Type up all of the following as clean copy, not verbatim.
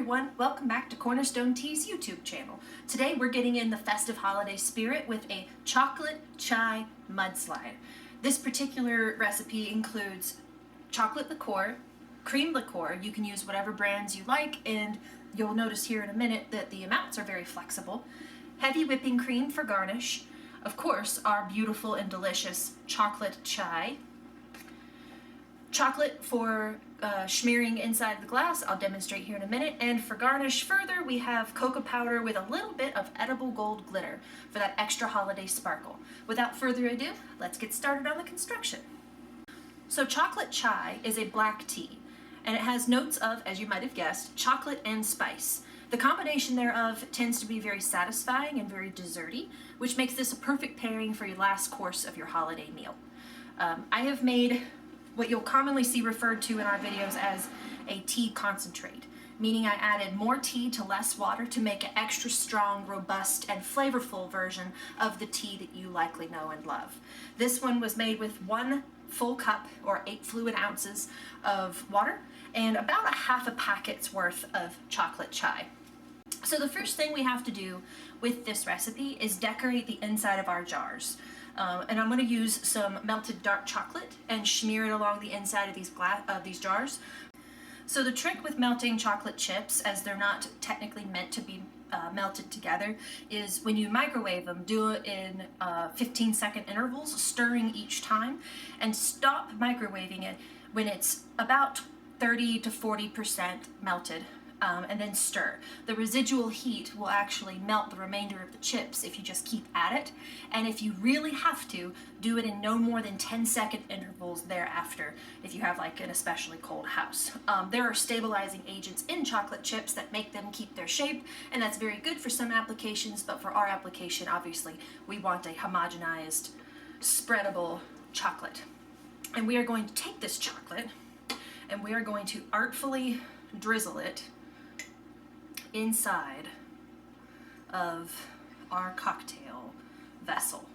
everyone, welcome back to Cornerstone Tea's YouTube channel. Today we're getting in the festive holiday spirit with a chocolate chai mudslide. This particular recipe includes chocolate liqueur, cream liqueur. You can use whatever brands you like, and you'll notice here in a minute that the amounts are very flexible. Heavy whipping cream for garnish. Of course, our beautiful and delicious chocolate chai. Chocolate for smearing inside the glass, I'll demonstrate here in a minute. And for garnish further, we have cocoa powder with a little bit of edible gold glitter for that extra holiday sparkle. Without further ado, let's get started on the construction. So chocolate chai is a black tea, and it has notes of, as you might have guessed, chocolate and spice. The combination thereof tends to be very satisfying and very desserty, which makes this a perfect pairing for your last course of your holiday meal. I have made what you'll commonly see referred to in our videos as a tea concentrate, meaning I added more tea to less water to make an extra strong, robust, and flavorful version of the tea that you likely know and love. This one was made with 1 full cup, or 8 fluid ounces of water, and about a half a packet's worth of chocolate chai. So the first thing we have to do with this recipe is decorate the inside of our jars. And I'm going to use some melted dark chocolate and smear it along the inside of these jars. So the trick with melting chocolate chips, as they're not technically meant to be melted together, is when you microwave them, do it in 15-second intervals, stirring each time, and stop microwaving it when it's about 30 to 40% melted. And then stir. The residual heat will actually melt the remainder of the chips if you just keep at it. And if you really have to, do it in no more than 10-second intervals thereafter if you have like an especially cold house. There are stabilizing agents in chocolate chips that make them keep their shape, and that's very good for some applications, but for our application, obviously, we want a homogenized, spreadable chocolate. And we are going to take this chocolate and we are going to artfully drizzle it inside of our cocktail vessel.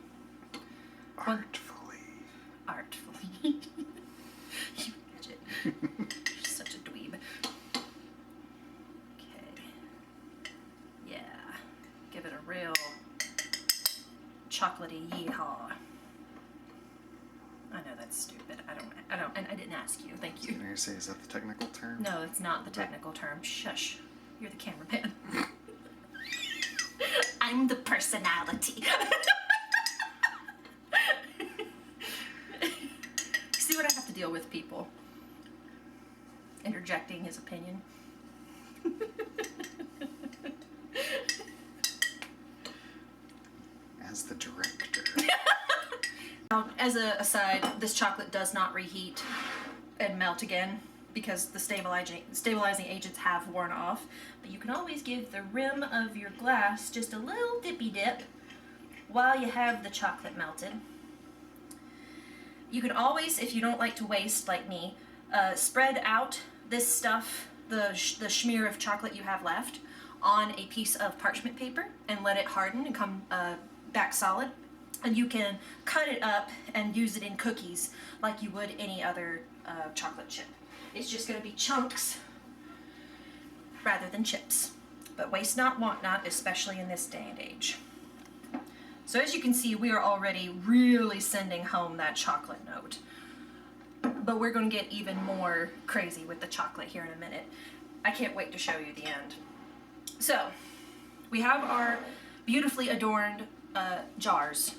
Artfully. Artfully. You midget. You're such a dweeb. Okay. Yeah. Give it a real chocolatey yeehaw. I know that's stupid. I don't, and I didn't ask you. Thank you. I was going to say, is that the technical term? No, it's not the technical term. Shush. You're the cameraman. I'm the personality. See what I have to deal with, people. Interjecting his opinion. As the director. Now, as an aside, this chocolate does not reheat and melt again, because the stabilizing agents have worn off. But you can always give the rim of your glass just a little dippy dip while you have the chocolate melted. You can always, if you don't like to waste like me, spread out this stuff, the smear of chocolate you have left, on a piece of parchment paper and let it harden and come back solid. And you can cut it up and use it in cookies like you would any other chocolate chip. It's just going to be chunks rather than chips. But waste not, want not, especially in this day and age. So as you can see, we are already really sending home that chocolate note. But we're going to get even more crazy with the chocolate here in a minute. I can't wait to show you the end. So, we have our beautifully adorned jars,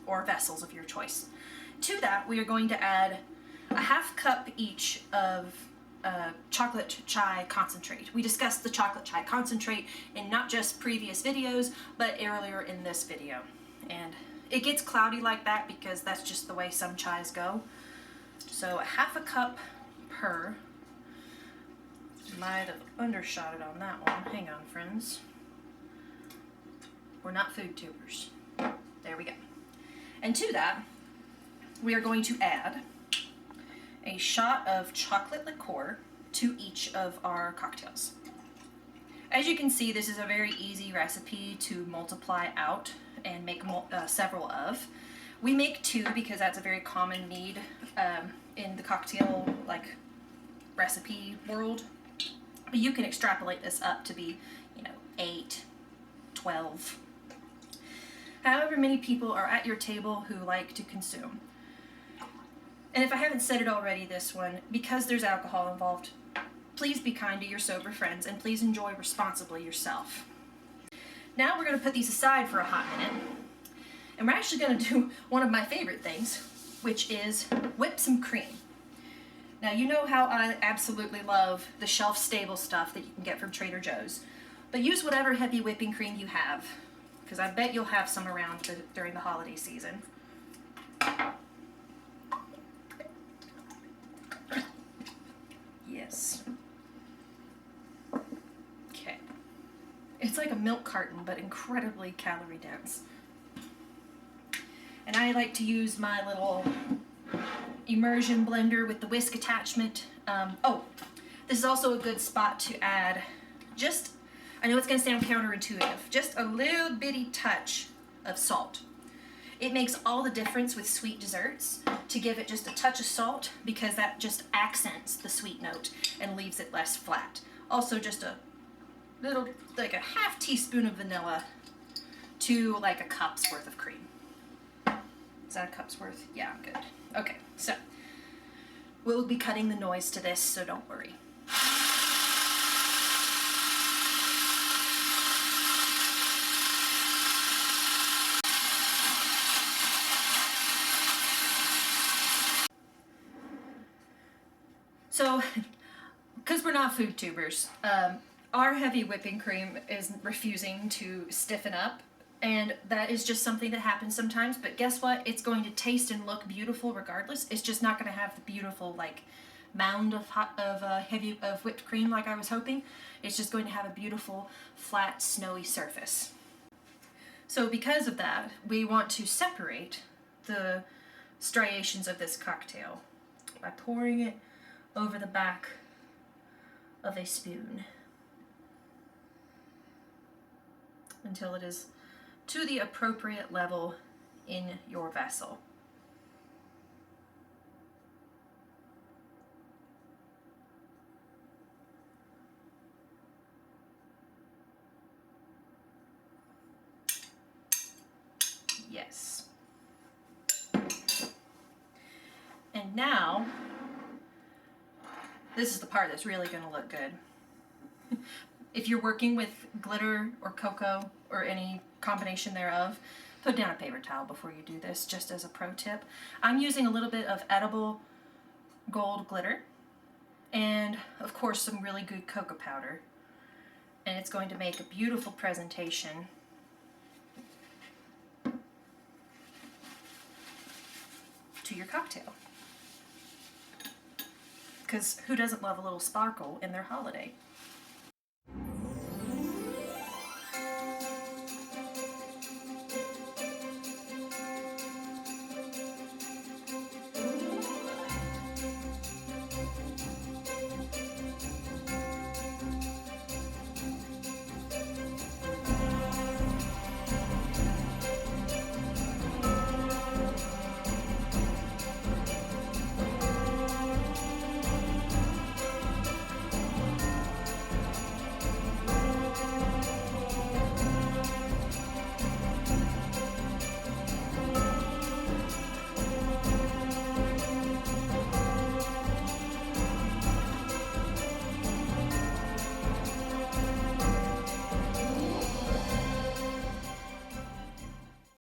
or vessels of your choice. To that, we are going to add a half cup each of chocolate chai concentrate. We discussed the chocolate chai concentrate in not just previous videos, but earlier in this video. And it gets cloudy like that because that's just the way some chais go. So a half a cup per. Might have undershot it on that one. Hang on, friends. We're not food tubers. There we go. And to that, we are going to add a shot of chocolate liqueur to each of our cocktails. As you can see, this is a very easy recipe to multiply out and make several of. We make 2 because that's a very common need in the cocktail recipe world. But you can extrapolate this up to be, 8, 12. However many people are at your table who like to consume. And if I haven't said it already, this one, because there's alcohol involved, please be kind to your sober friends and please enjoy responsibly yourself. Now we're going to put these aside for a hot minute. And we're actually going to do one of my favorite things, which is whip some cream. Now, you know how I absolutely love the shelf-stable stuff that you can get from Trader Joe's. But use whatever heavy whipping cream you have, because I bet you'll have some around during the holiday season. Yes. Okay. It's like a milk carton, but incredibly calorie dense. And I like to use my little immersion blender with the whisk attachment. This is also a good spot to add I know it's going to sound counterintuitive, just a little bitty touch of salt. It makes all the difference with sweet desserts to give it just a touch of salt, because that just accents the sweet note and leaves it less flat. Also just a little, like a half teaspoon of vanilla to like a cup's worth of cream. Is that a cup's worth? Yeah, good. Okay, so we'll be cutting the noise to this, so don't worry. So, because we're not food tubers, our heavy whipping cream is refusing to stiffen up, and that is just something that happens sometimes. But guess what? It's going to taste and look beautiful regardless. It's just not going to have the beautiful like mound of whipped cream like I was hoping. It's just going to have a beautiful flat snowy surface. So because of that, we want to separate the striations of this cocktail by pouring it over the back of a spoon until it is to the appropriate level in your vessel. Yes. And now, this is the part that's really going to look good. If you're working with glitter or cocoa or any combination thereof, put down a paper towel before you do this, just as a pro tip. I'm using a little bit of edible gold glitter and, of course, some really good cocoa powder. And it's going to make a beautiful presentation to your cocktail. Because who doesn't love a little sparkle in their holiday?